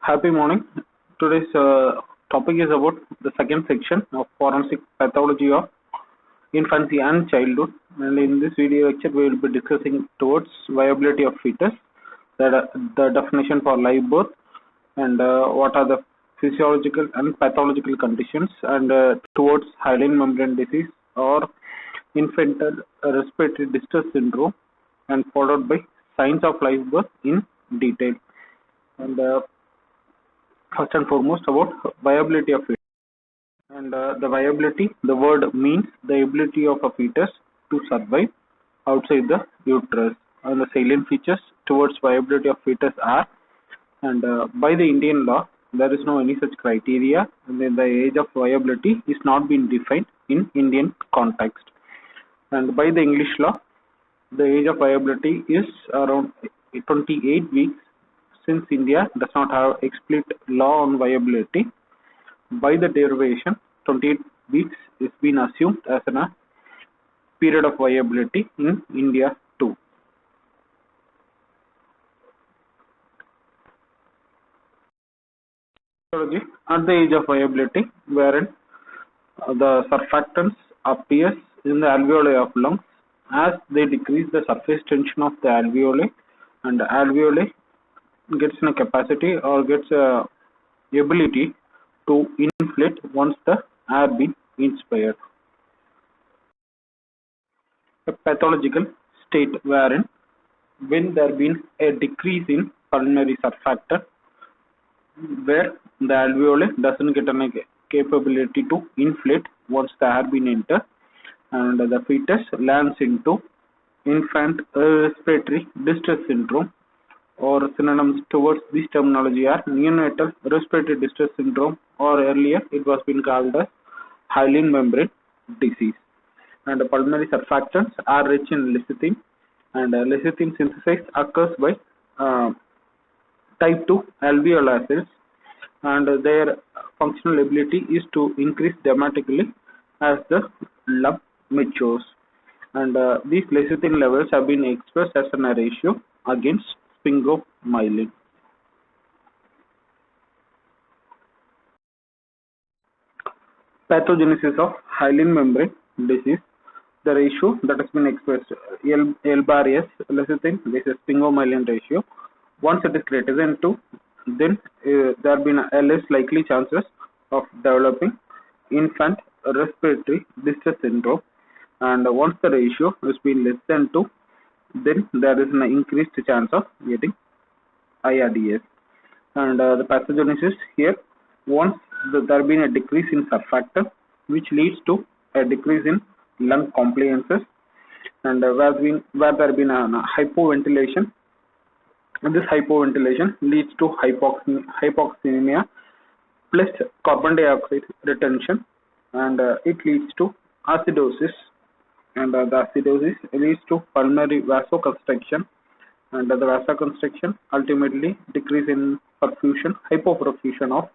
Happy morning. Today's topic is about the second section of forensic pathology of infancy and childhood. And in this video lecture, we will be discussing towards viability of fetus, the definition for live birth, and what are the physiological and pathological conditions, and towards hyaline membrane disease or infantile respiratory distress syndrome, and followed by signs of live birth in detail. And first and foremost about viability of fetus. And the viability, the word means the ability of a fetus to survive outside the uterus. And the salient features towards viability of fetus are, and by the Indian law, there is no any such criteria, and then the age of viability is not been defined in Indian context. And by the English law, the age of viability is around 28 weeks. Since India does not have explicit law on viability, by the derivation, 28 weeks is been assumed as a period of viability in India too. At the age of viability, wherein the surfactants appears in the alveoli of lungs as they decrease the surface tension of the alveoli, and the alveoli gets a capacity or gets a ability to inflate once the air been inspired. A pathological state wherein when there been a decrease in pulmonary surfactant, where the alveoli doesn't get a capability to inflate once the air been entered, and the fetus lands into infant respiratory distress syndrome, or synonyms towards this terminology are neonatal respiratory distress syndrome, or earlier it was been called as hyaline membrane disease. And the pulmonary surfactants are rich in lecithin, and lecithin synthesis occurs by type 2 alveolar cells, and their functional ability is to increase dramatically as the lung matures. And these lecithin levels have been expressed as a ratio against sphingomyelin. Pathogenesis of hyaline membrane disease. The ratio that has been expressed L bar S lecithin, this is sphingomyelin ratio. Once it is greater than 2, then there have been a less likely chances of developing infant respiratory distress syndrome. And once the ratio has been less than 2, then there is an increased chance of getting IRDS. And the pathogenesis here, once there been a decrease in surfactant, which leads to a decrease in lung compliances, and where there been a hypoventilation, and this hypoventilation leads to hypoxemia plus carbon dioxide retention, and it leads to acidosis, and the acidosis leads to pulmonary vasoconstriction, and the vasoconstriction ultimately decrease in perfusion, hypoperfusion of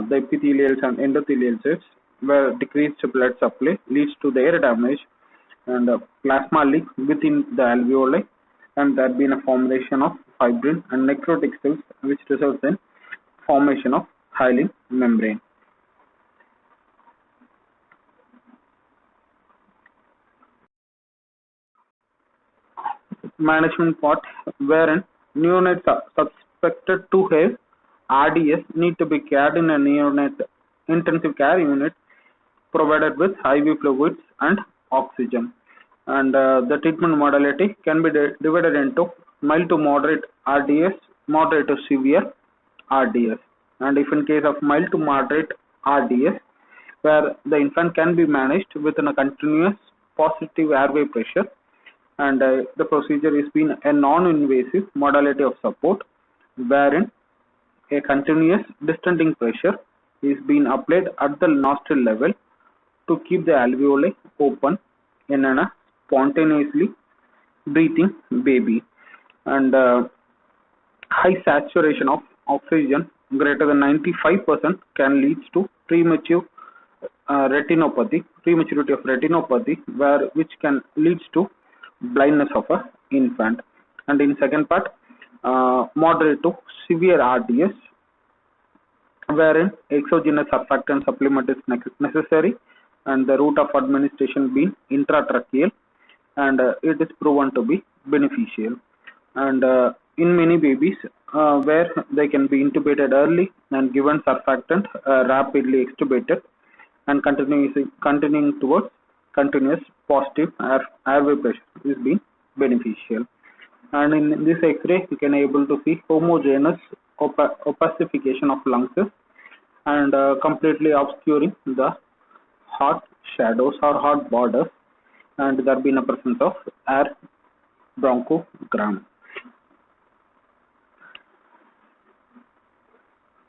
the epithelials and endothelial cells, where decreased blood supply leads to their damage and plasma leak within the alveoli, and there been a formation of fibrin and necrotic cells, which results in formation of hyaline membrane. Management part, wherein neonates are suspected to have RDS need to be cared in a neonate intensive care unit provided with IV fluids and oxygen. And the treatment modality can be divided into mild to moderate RDS, moderate to severe RDS. And if in case of mild to moderate RDS, where the infant can be managed within a continuous positive airway pressure, and the procedure is being a non-invasive modality of support, wherein a continuous distending pressure is being applied at the nostril level to keep the alveoli open in a spontaneously breathing baby. And high saturation of oxygen greater than 95% can lead to premature retinopathy, prematurity of retinopathy, which can lead to blindness of a infant. And in second part, moderate to severe RDS, wherein exogenous surfactant supplement is necessary and the route of administration being intratracheal, and it is proven to be beneficial. And in many babies where they can be intubated early and given surfactant rapidly extubated and continuing towards continuous positive airway pressure is being beneficial. And in this X-ray, you can able to see homogeneous opacification of lungs and completely obscuring the hot shadows or hot borders, and there been a presence of air bronchogram.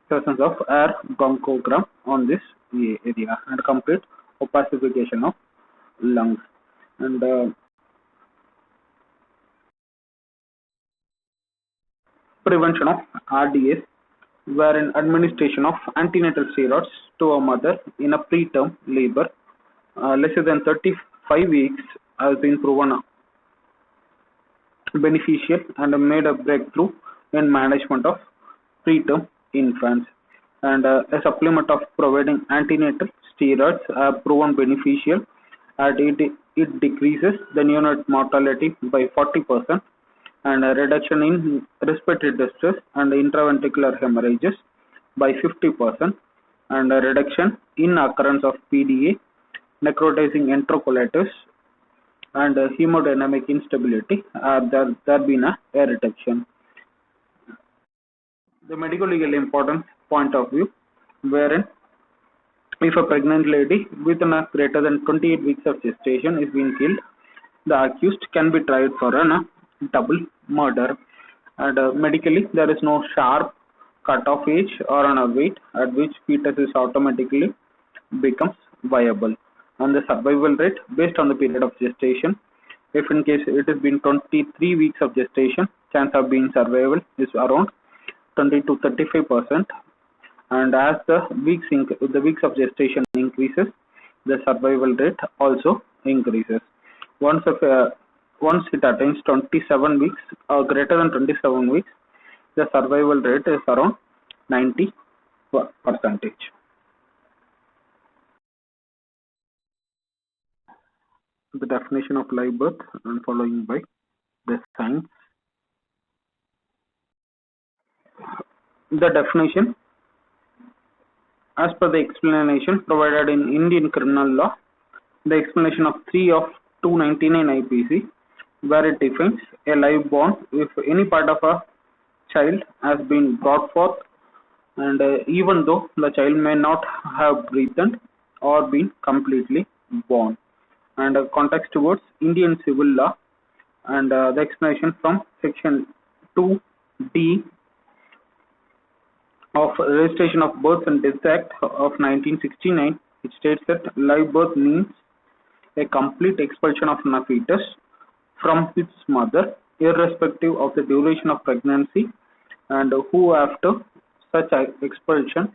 Presence of air bronchogram on this area and complete opacification of lungs. And prevention of RDS, wherein administration of antenatal steroids to a mother in a preterm labor less than 35 weeks has been proven beneficial and made a breakthrough in management of preterm infants. And a supplement of providing antenatal steroids are proven beneficial, and it decreases the neonate mortality by 40% and a reduction in respiratory distress and intraventricular hemorrhages by 50% and a reduction in occurrence of PDA, necrotizing enterocolitis, and hemodynamic instability. There been a reduction. The medical legal importance point of view, wherein if a pregnant lady within a greater than 28 weeks of gestation is being killed, the accused can be tried for a double murder. And medically, there is no sharp cut-off age or on a weight at which fetus is automatically becomes viable. And the survival rate based on the period of gestation, if in case it has been 23 weeks of gestation, chance of being survival is around 20 to 35%. And as the weeks of gestation increases, the survival rate also increases. Once it attains 27 weeks or greater than 27 weeks, the survival rate is around 90%. The definition of live birth and following by the science. The definition, as per the explanation provided in Indian criminal law, the explanation of 3 of 299 IPC, where it defines a live born if any part of a child has been brought forth and even though the child may not have breathed or been completely born. And context towards Indian civil law, and the explanation from section 2D of Registration of Birth and Death Act of 1969, which states that live birth means a complete expulsion of a fetus from its mother, irrespective of the duration of pregnancy, and who after such expulsion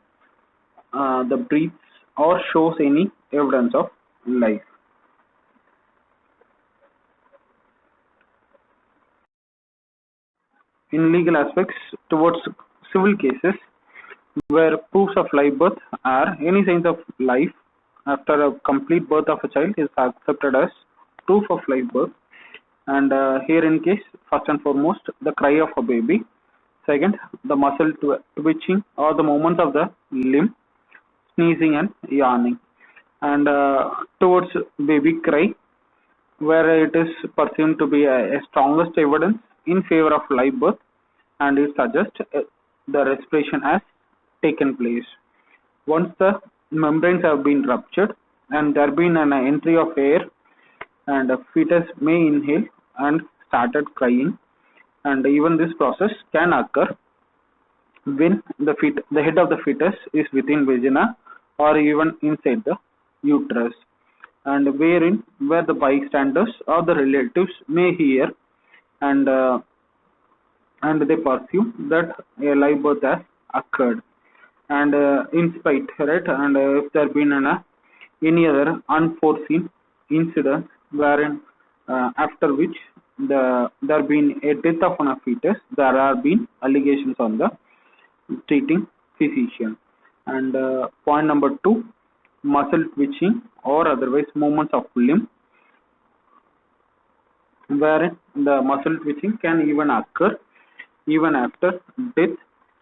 the breathes or shows any evidence of life. In legal aspects towards civil cases, where proofs of live birth are any signs of life after a complete birth of a child is accepted as proof of live birth. And here in case, first and foremost, the cry of a baby. Second, the muscle twitching or the movement of the limb, sneezing and yawning. And towards baby cry, where it is perceived to be a strongest evidence in favor of live birth, and it suggests the respiration has taken place. Once the membranes have been ruptured and there been an entry of air, and a fetus may inhale and started crying, and even this process can occur when the head of the fetus is within vagina or even inside the uterus, and where the bystanders or the relatives may hear and they perceive that a live birth has occurred. And in spite, right, and if there been any other unforeseen incident wherein after which there been a death of a fetus, there have been allegations on the treating physician. And point number 2, muscle twitching or otherwise movements of limb, wherein the muscle twitching can even occur even after death,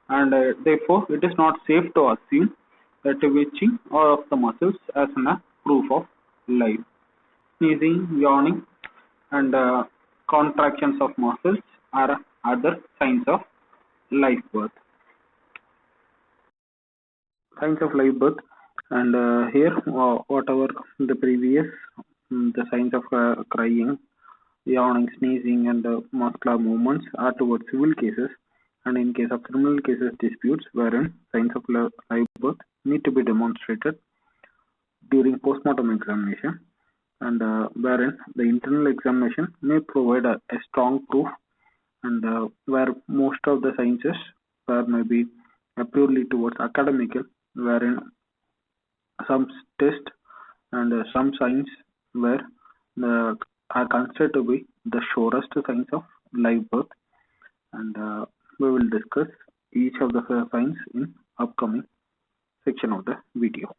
and therefore it is not safe to assume that twitching or of the muscles as a proof of life. Sneezing, yawning, and contractions of muscles are other signs of life birth. Signs of live birth, and here whatever the previous the signs of crying, yawning, sneezing, and muscular movements are towards civil cases, and in case of criminal cases disputes wherein signs of live birth need to be demonstrated during postmortem examination, and wherein the internal examination may provide a strong proof, and where most of the sciences were maybe purely towards academical, wherein some tests and some signs were are considered to be the surest signs of live birth, and we will discuss each of the signs in upcoming section of the video.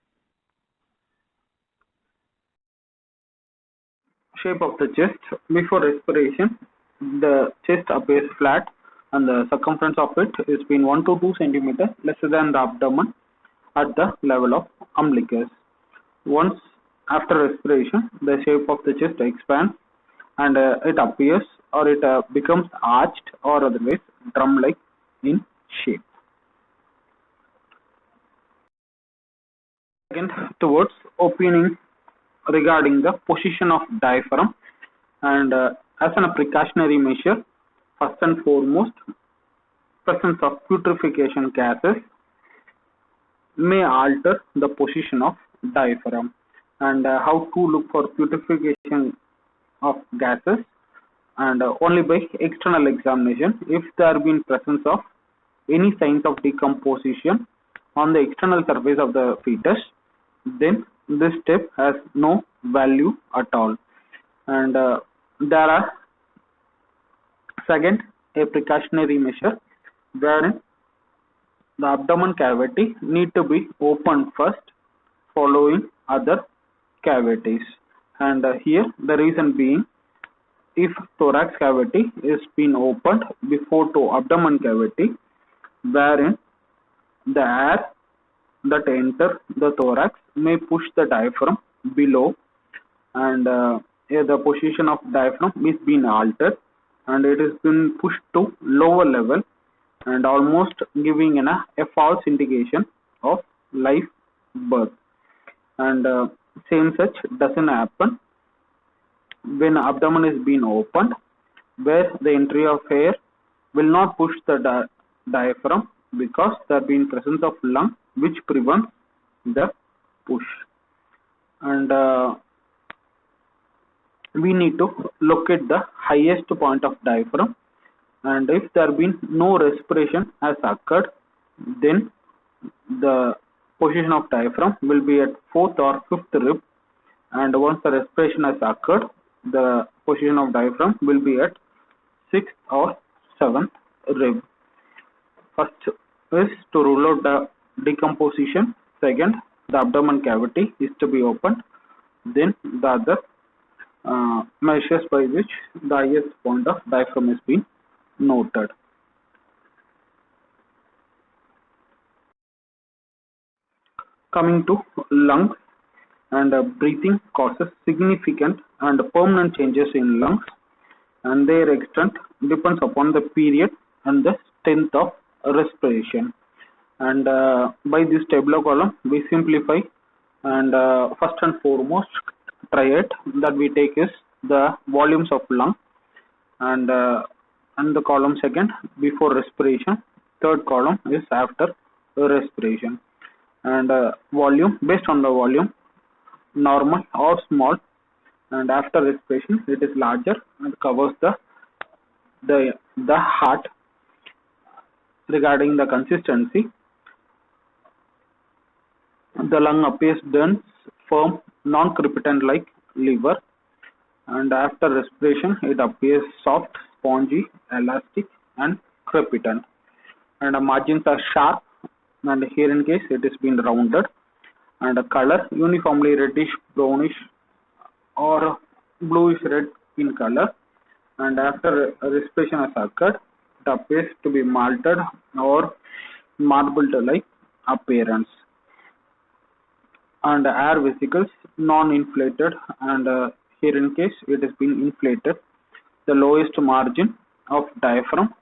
Shape of the chest. Before respiration, the chest appears flat and the circumference of it is between 1 to 2 centimeters lesser than the abdomen at the level of umbilicus. Once after respiration, the shape of the chest expands and it appears or it becomes arched or otherwise drum-like in shape. Second, towards opinion regarding the position of diaphragm, and as a precautionary measure, first and foremost, presence of putrefaction gases may alter the position of diaphragm. And how to look for putrefaction of gases, and only by external examination. If there have been presence of any signs of decomposition on the external surface of the fetus, then this step has no value at all. And there are second, a precautionary measure wherein the abdomen cavity need to be opened first following other cavities, and here the reason being, if thorax cavity is been opened before to abdomen cavity, wherein the air that enter the thorax may push the diaphragm below, and the position of diaphragm is being altered and it has been pushed to lower level and almost giving a false indication of live birth. And same such doesn't happen when abdomen is being opened, where the entry of air will not push the diaphragm because there been presence of lung which prevents the push. And we need to locate the highest point of diaphragm, and if there been no respiration has occurred, then the position of diaphragm will be at 4th or 5th rib, and once the respiration has occurred, the position of diaphragm will be at 6th or 7th rib. First is to rule out the decomposition. Second, the abdomen cavity is to be opened. Then the other measures by which the highest point of diaphragm is being noted. Coming to lungs, and breathing causes significant and permanent changes in lungs, and their extent depends upon the period and the strength of respiration. And by this tabular column we simplify, and first and foremost triad that we take is the volumes of lung, and the column second before respiration, third column is after respiration, and volume based on the volume, normal or small, and after respiration it is larger and covers the heart. Regarding the consistency, the lung appears dense, firm, non-crepitant like liver, and after respiration it appears soft, spongy, elastic and crepitant, and the margins are sharp and here in case it is been rounded, and the color uniformly reddish brownish or bluish red in color, and after respiration has occurred, it appears to be malted or marbled like appearance, and air vesicles non-inflated, and here in case it has been inflated. The lowest margin of diaphragm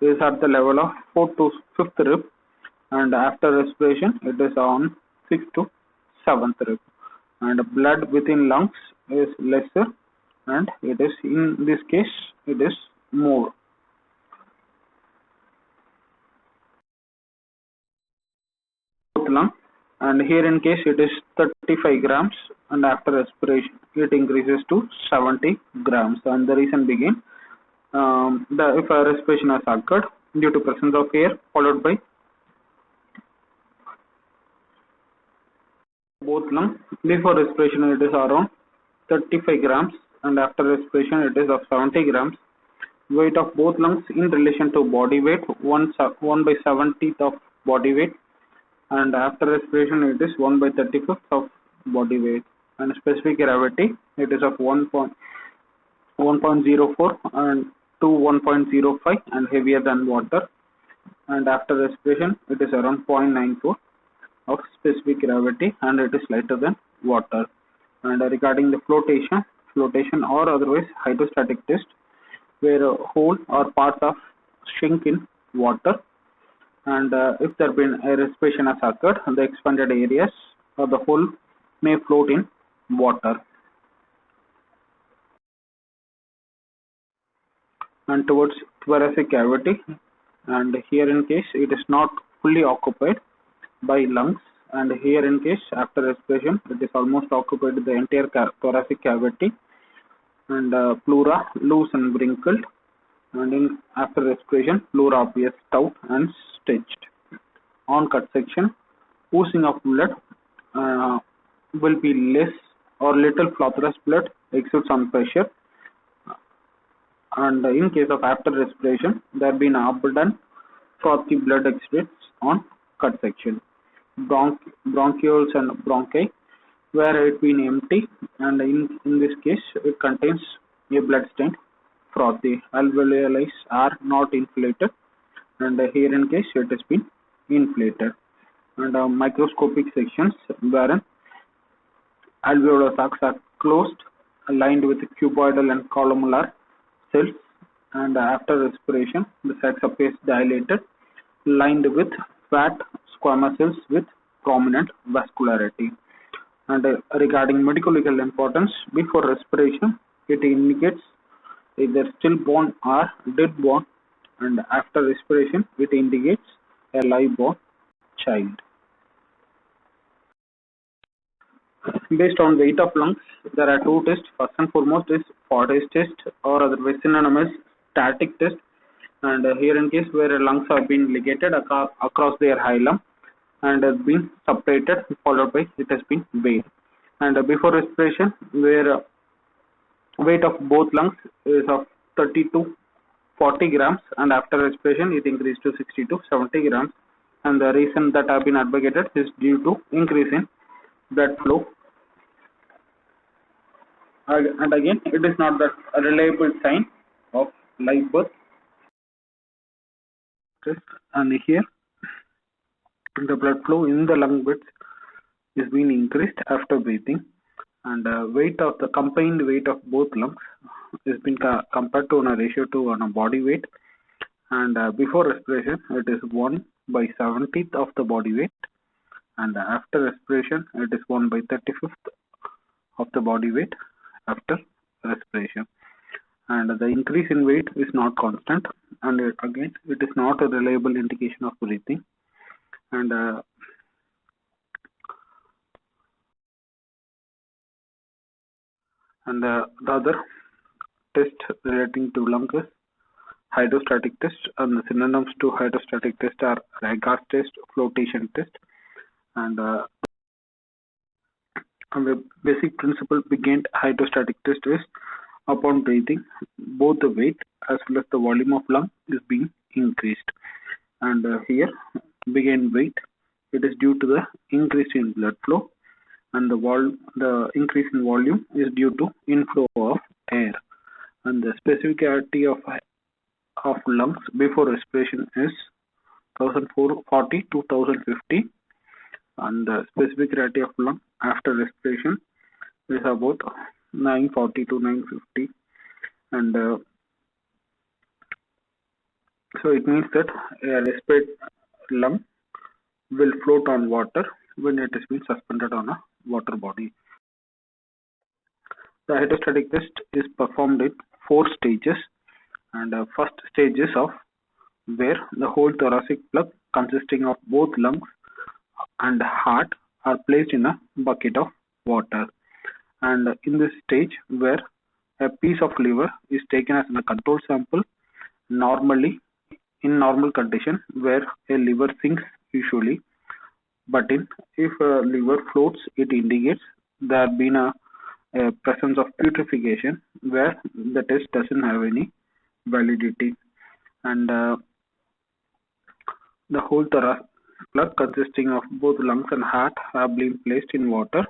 is at the level of 4th to 5th rib, and after respiration it is on 6th to 7th rib, and blood within lungs is lesser, and it is in this case it is more. Both lung, and here in case it is 35 grams, and after respiration it increases to 70 grams, and the reason being if a respiration has occurred due to presence of air followed by both lungs. Before respiration it is around 35 grams, and after respiration it is of 70 grams. Weight of both lungs in relation to body weight 1 by 70th of body weight, and after respiration it is 1 by 35th of body weight, and specific gravity it is of 1.04 and to 1.05 and heavier than water, and after respiration it is around 0.94 of specific gravity, and it is lighter than water. And regarding the flotation or otherwise hydrostatic test, where a whole or part of shrink in water, and if there been a respiration has occurred, the expanded areas or the whole may float in water. And towards thoracic cavity, and here in case it is not fully occupied by lungs, and here in case after respiration it is almost occupied the entire thoracic cavity, and pleura loose and wrinkled, and in after respiration pleura appears stout and stretched. On cut section, oozing of blood will be less or little phlothyrous blood exudes on pressure, and in case of after respiration there be an abundant frothy blood exudes on cut section. Bronchioles and bronchi where it been empty, and in this case it contains a blood stained frothy. Alveoli are not inflated, and here in case it has been inflated. And microscopic sections wherein alveolar sacs are closed, lined with cuboidal and columnar cells, and after respiration the sacs appears dilated, lined with fat squamous cells with prominent vascularity. And regarding medical legal importance, before respiration it indicates either stillborn or deadborn, and after respiration it indicates a live-born child. Based on weight of lungs, there are two tests. First and foremost is Fordyce test, or otherwise synonymous static test, and here in case where lungs have been ligated across their hilum and has been separated, followed by it has been weighed. And before respiration, where weight of both lungs is of 30 to 40 grams, and after respiration it increased to 60 to 70 grams, and the reason that have been advocated is due to increase in blood flow. And again, it is not that a reliable sign of live birth. And here the blood flow in the lung beds is being increased after breathing, and weight of the combined weight of both lungs is being compared to on a ratio to on a body weight, and before respiration it is 1 by 70th of the body weight, and after respiration it is 1 by 35th of the body weight after respiration. And the increase in weight is not constant, and again it is not a reliable indication of breathing. And the other test relating to lung is hydrostatic test, and the synonyms to hydrostatic test are Ragas test, flotation test, and the basic principle behind hydrostatic test is upon breathing, both the weight as well as the volume of lung is being increased. And here begin weight it is due to the increase in blood flow, and the increase in volume is due to inflow of air. And the specificity of lungs before respiration is 1040 to 1050, and the specificity of lung after respiration is about 940 to 950. And so it means that a respiratory lung will float on water when it is being suspended on a water body. The hydrostatic test is performed in 4 stages, and first stage is of where the whole thoracic plug consisting of both lungs and heart are placed in a bucket of water. And in this stage, where a piece of liver is taken as a control sample, normally in normal condition where a liver sinks usually, but if a liver floats, it indicates there been a presence of putrefaction where the test doesn't have any validity. And the whole thoracic plug consisting of both lungs and heart have been placed in water,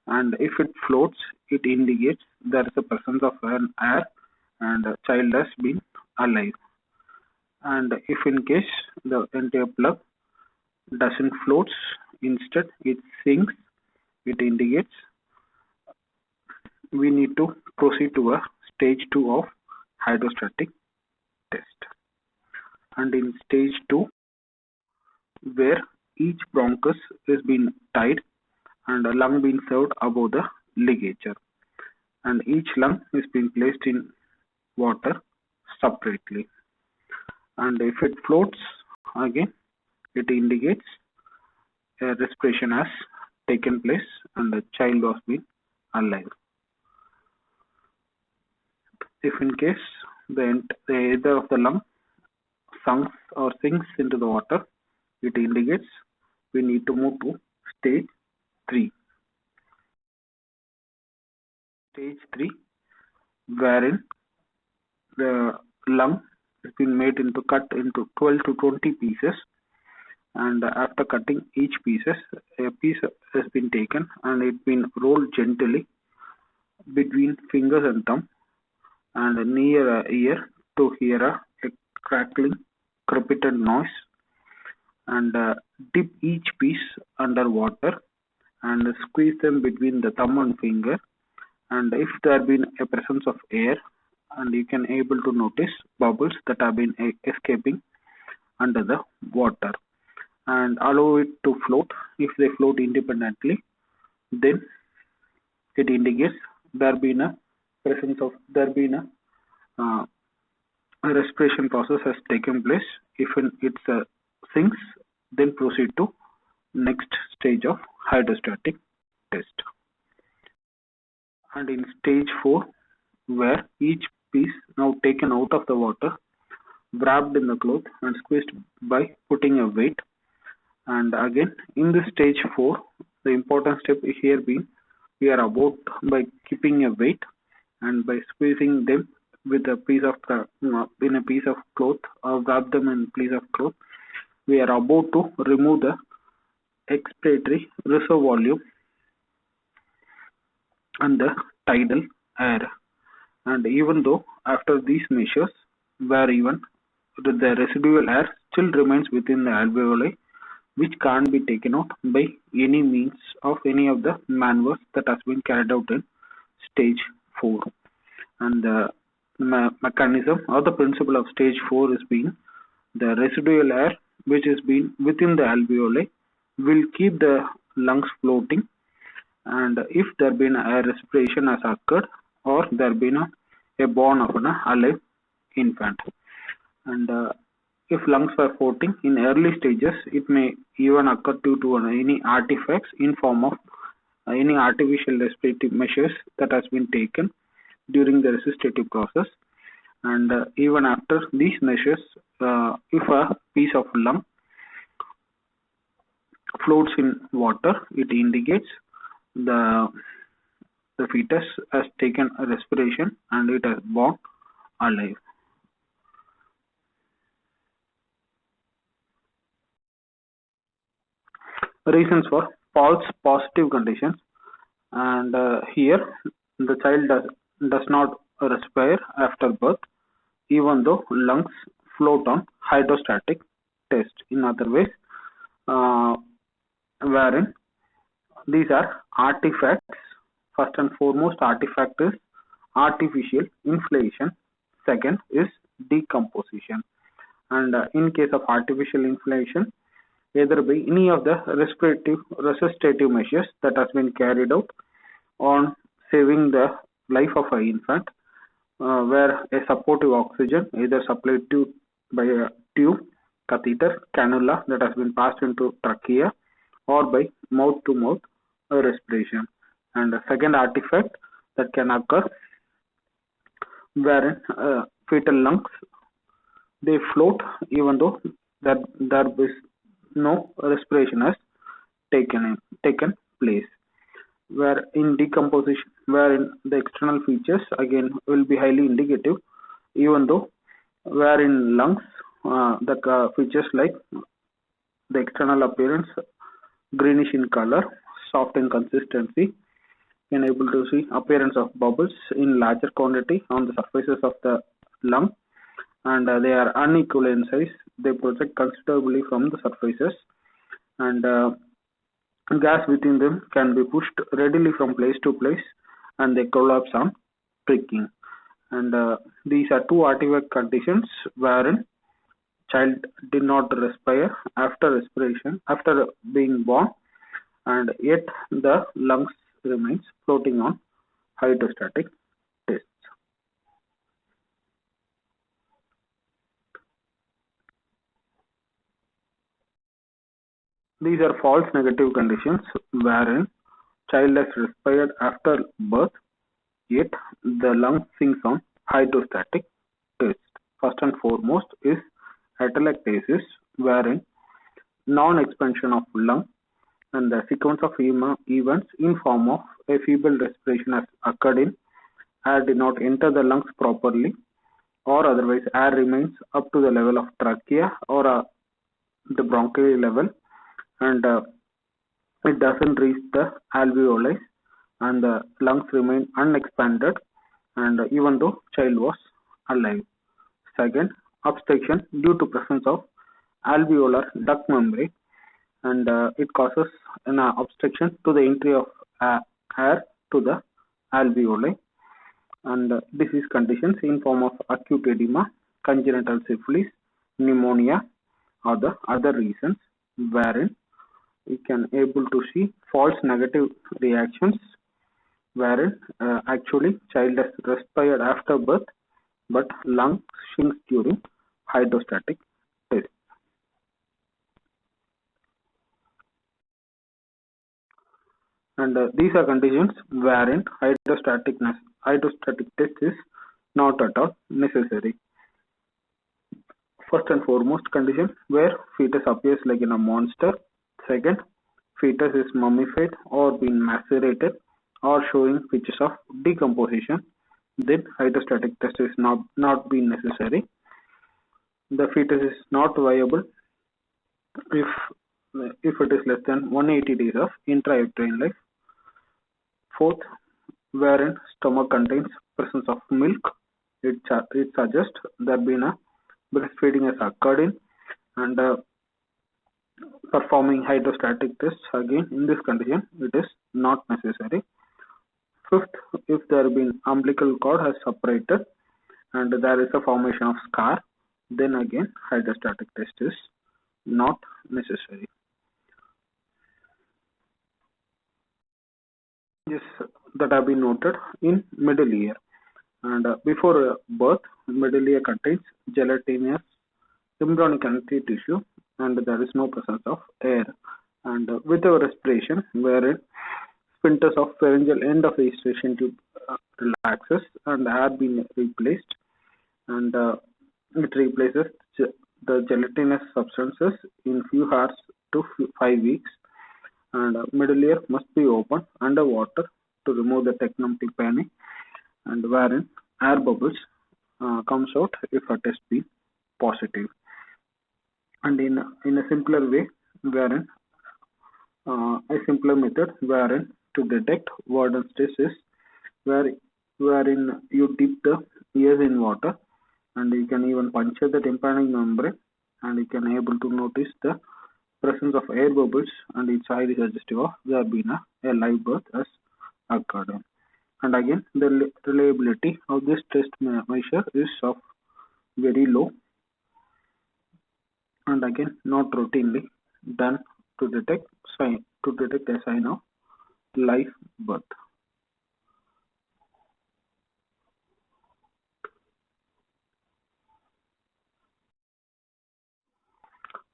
and if it floats, it indicates there is a presence of an air and a child has been alive. And if in case the entire plug doesn't floats, instead it sinks, it indicates we need to proceed to a stage 2 of hydrostatic test. And in stage 2, where each bronchus is being tied and a lung being served above the ligature, and each lung is being placed in water separately. And if it floats, again it indicates a respiration has taken place and the child was being alive. If in case either of the lung sinks into the water, it indicates we need to move to stage 3. Stage 3, wherein the lung has been made cut into 12 to 20 pieces, and after cutting each pieces, a piece has been taken and it been rolled gently between fingers and thumb and near a ear to hear a crackling, crepitant noise, and dip each piece under water and squeeze them between the thumb and finger, and if there have been a presence of air, and you can able to notice bubbles that have been escaping under the water, and allow it to float. If they float independently, then it indicates there been a presence of a respiration process has taken place. If it sinks, then proceed to next stage of hydrostatic test. And in stage 4, where each piece now taken out of the water, wrapped in the cloth and squeezed by putting a weight. And again in this stage 4, the important step here being we are about by keeping a weight and by squeezing them with a piece of in a piece of cloth or wrap them in a piece of cloth, we are about to remove the expiratory reserve volume and the tidal air. And even though after these measures, where even the residual air still remains within the alveoli, which can't be taken out by any means of any of the maneuvers that has been carried out in stage 4. And the mechanism or the principle of stage 4 is being the residual air which is being within the alveoli will keep the lungs floating, and if there been a respiration has occurred or there been a born of an alive infant. And if lungs are floating in early stages, it may even occur due to any artifacts in form of any artificial respiratory measures that has been taken during the resuscitative process. And even after these measures, if a piece of lung floats in water, it indicates the fetus has taken a respiration and it has born alive. Reasons for false positive conditions, and here the child does not respire after birth even though lungs float on hydrostatic test. In other ways, uh, wherein these are artifacts. First and foremost, artifact is artificial inflation. Second is decomposition. And in case of artificial inflation, either by any of the respirative resuscitative measures that has been carried out on saving the life of an infant, where a supportive oxygen either supplied to by a tube, catheter, cannula that has been passed into trachea, or by mouth to mouth respiration. And the second artifact that can occur wherein fetal lungs they float even though that there is no respiration has taken place. Where in decomposition, wherein the external features again will be highly indicative, even though where in lungs the features like the external appearance greenish in color, soft in consistency, can able to see appearance of bubbles in larger quantity on the surfaces of the lung, and they are unequal in size. They project considerably from the surfaces, and gas within them can be pushed readily from place to place, and they collapse on pricking. And these are two artifact conditions wherein child did not respire after respiration after being born, and yet the lungs remains floating on hydrostatic tests. These are false negative conditions wherein child has respired after birth, yet the lung sinks on hydrostatic test. First and foremost is atelectasis, wherein non-expansion of lung and the sequence of events in form of a feeble respiration has occurred in air did not enter the lungs properly, or otherwise air remains up to the level of trachea or the bronchial level, and it doesn't reach the alveoli, and the lungs remain unexpanded, and even though child was alive. Second, obstruction due to presence of alveolar duct membrane, and it causes an obstruction to the entry of air to the alveoli, and disease conditions in form of acute edema, congenital syphilis, pneumonia, or the other reasons wherein we can able to see false negative reactions wherein actually child has respired after birth but lung shrinks during hydrostatic test. And these are conditions wherein hydrostatic test is not at all necessary. First and foremost condition where fetus appears like in a monster. Second, fetus is mummified or been macerated or showing features of decomposition. Then hydrostatic test is not being necessary. The fetus is not viable if it is less than 180 days of intrauterine life. Fourth, wherein stomach contains presence of milk, it suggests there been a breastfeeding has occurred in, and performing hydrostatic tests again in this condition it is not necessary. Fifth, if there been umbilical cord has separated and there is a formation of scar, then again hydrostatic test is not necessary. Yes, that have been noted in middle ear, and before birth middle ear contains gelatinous embryonic connective tissue, and there is no presence of air, and with our respiration wherein sphincters of pharyngeal end of the eustachian tube relaxes and air being replaced, and it replaces the gelatinous substances in few hours to 5 weeks, and middle ear must be opened underwater to remove the technum tympani, and wherein air bubbles comes out if a test be positive. And in a simpler way, wherein A simpler method wherein to detect Warden's disease, where wherein you dip the ears in water and you can even puncture the tympanic membrane and you can able to notice the presence of air bubbles and it's highly suggestive of there being a live birth has occurred. And again, the reliability of this test measure is of very low and again not routinely done to detect a sign of live birth.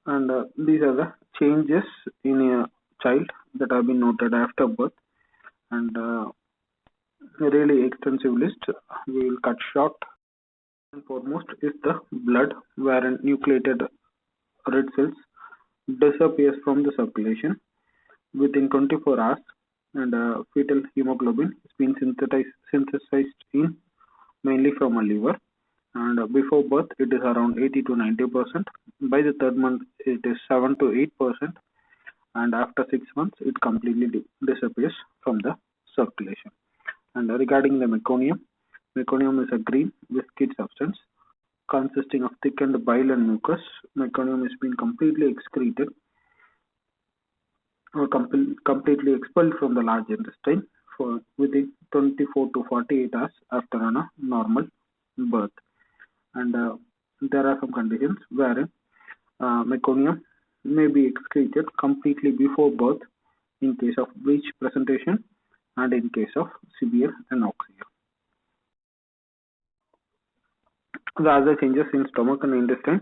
And these are the changes in a child that have been noted after birth and a really extensive list we will cut short. And foremost is the blood wherein nucleated red cells disappears from the circulation within 24 hours and fetal hemoglobin is being synthesized in mainly from a liver and before birth it is around 80 to 90%. By the third month it is 7 to 8% and after 6 months it completely disappears from the circulation. And regarding the meconium is a green viscid substance consisting of thickened bile and mucus. Meconium is being completely excreted or completely expelled from the large intestine for within 24 to 48 hours after a normal birth. And there are some conditions wherein meconium may be excreted completely before birth in case of breech presentation and in case of severe anoxia. The other changes in stomach and intestine,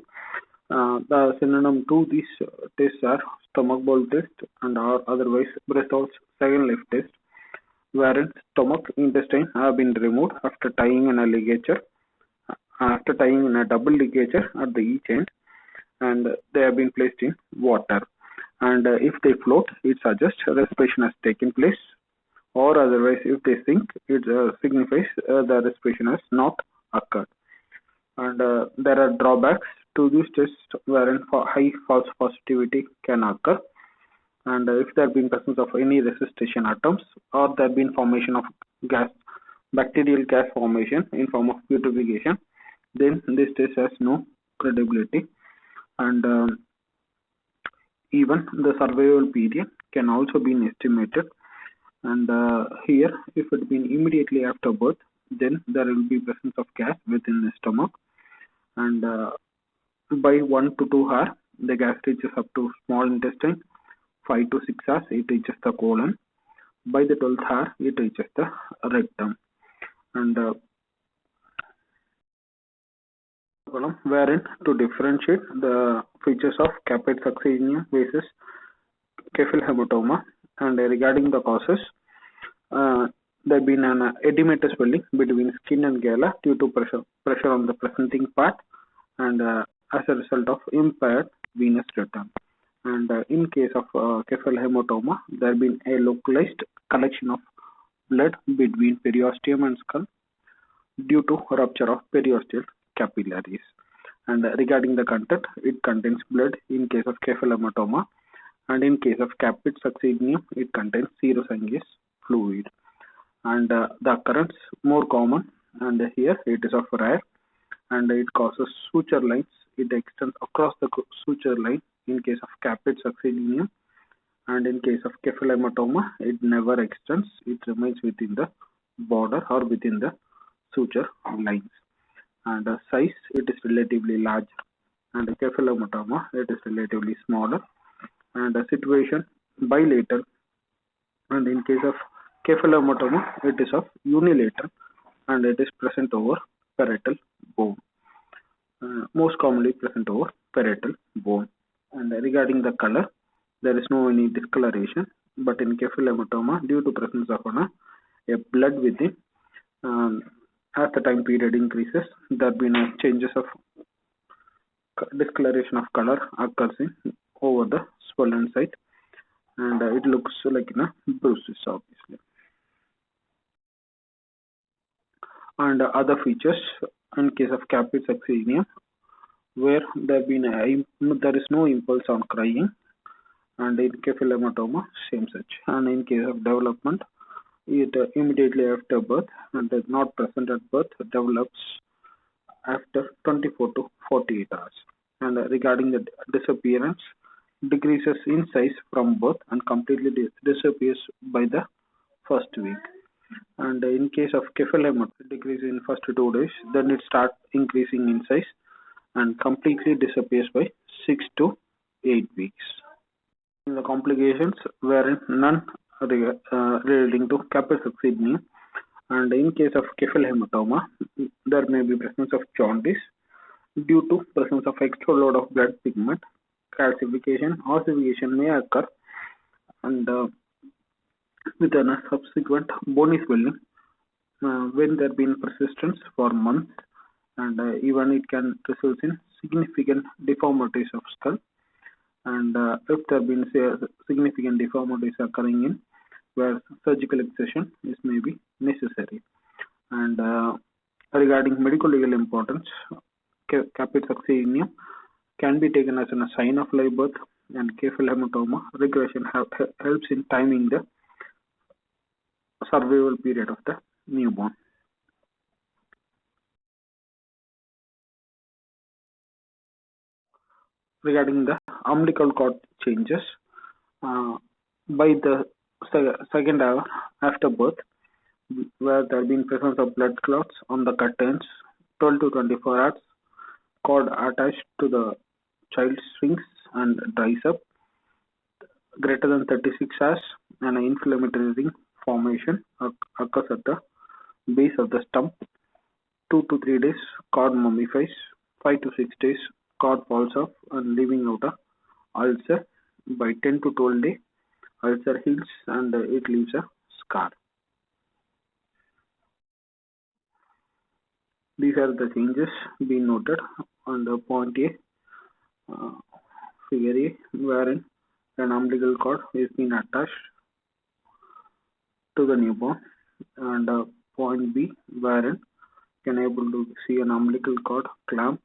the synonym to these tests are stomach bowel test and or otherwise Bristol's second life test, wherein stomach intestine have been removed after tying in a ligature, after tying in a double ligature at the each end, and they have been placed in water. And if they float, it suggests respiration has taken place, or otherwise, if they sink, it signifies the respiration has not occurred. And there are drawbacks to this test wherein high false positivity can occur and if there have been presence of any resuscitation atoms or there have been formation of gas bacterial gas formation in form of putrefaction, then this test has no credibility and even the survival period can also be estimated. And here if it been immediately after birth, then there will be presence of gas within the stomach and by 1 to 2 hours the gas reaches up to small intestine. 5 to 6 hours it reaches the colon. By the 12th hour it reaches the rectum. And wherein to differentiate the features of caput succedaneum versus Kefil and regarding the causes, there have been an edematous swelling between skin and gala due to pressure on the presenting part and as a result of impaired venous return. And in case of Kefal there have been a localized collection of blood between periosteum and skull due to rupture of periosteal capillaries. And regarding the content, it contains blood in case of Kefal and in case of caput succedaneum, it contains serosanguineous fluid. And the occurrence more common, and here it is of rare, and it causes suture lines. It extends across the suture line in case of caput succedaneum, and in case of Kefal it never extends. It remains within the border or within the suture lines. And the size, it is relatively large, and Kefal it is relatively smaller, and the situation bilateral, and in case of Kefalomatoma, it is of unilateral and it is present over parietal bone. Most commonly present over parietal bone. And regarding the color, there is no any discoloration, but in Kefalomatoma, due to presence of a blood within, as the time period increases, there have been changes of discoloration of color occurs in over the swollen site, and it looks like bruises obviously. And other features in case of caput succedaneum, where there is no impulse on crying, and in Kefil hematoma, same such. And in case of development, it immediately after birth and is not present at birth, develops after 24 to 48 hours. And regarding the disappearance, decreases in size from birth and completely disappears by the first week. And in case of Kefalemer, it decreases in first 2 days, then it starts increasing in size and completely disappears by 6 to 8 weeks. In the complications, wherein none relating to campylobacter, and in case of Kefal hematoma, there may be presence of jaundice due to presence of extra load of blood pigment, calcification, ossification may occur, and with a subsequent bony swelling when there been persistence for months, and even it can result in significant deformities of skull. And if there been significant deformities occurring in where surgical excision is maybe necessary. And regarding medical legal importance, campylobacter can be taken as a sign of live birth, and Kefal hematoma regression helps in timing the survival period of the newborn. Regarding the umbilical cord changes, by the second hour after birth, where there have been presence of blood clots on the curtains, 12 to 24 hours, cord attached to the child shrinks and dries up. Greater than 36 hours, an inflammatory ring formation occurs at the base of the stump. 2 to 3 days, cord mummifies. 5 to 6 days, cord falls off and leaving out a ulcer. By 10 to 12 days, ulcer heals and it leaves a scar. These are the changes being noted on the point A, figure A, wherein an umbilical cord is being attached to the newborn, and point B, wherein you can able to see an umbilical cord clamp,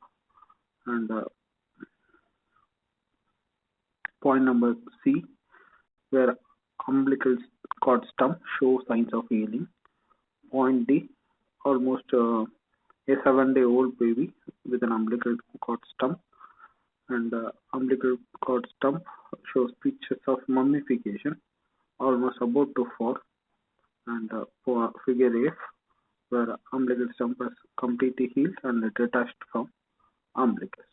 and point number C, where umbilical cord stump shows signs of healing. Point D, almost a 7-day-old baby with an umbilical cord stump, and umbilical cord stump shows pictures of mummification, almost about to fall. And for figure F, where umbilical stump is completely healed and detached from umbilicus.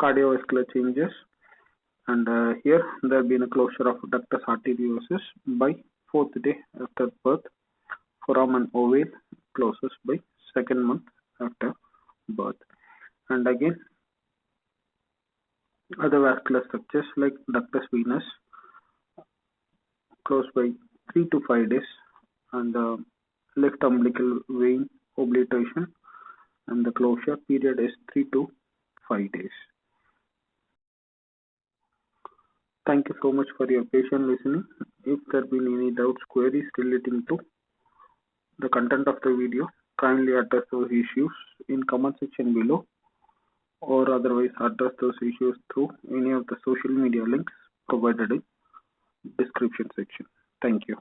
Cardiovascular changes, and here there have been a closure of ductus arteriosus by 4th day after birth. Foramen ovale closes by 2nd month after birth. And again, other vascular structures like ductus venous close by 3 to 5 days, and left umbilical vein obliteration, and the closure period is 3 to 5 days. Thank you so much for your patient listening. If there have been any doubts, queries relating to the content of the video, kindly address those issues in comment section below, or otherwise address those issues through any of the social media links provided in description section. Thank you.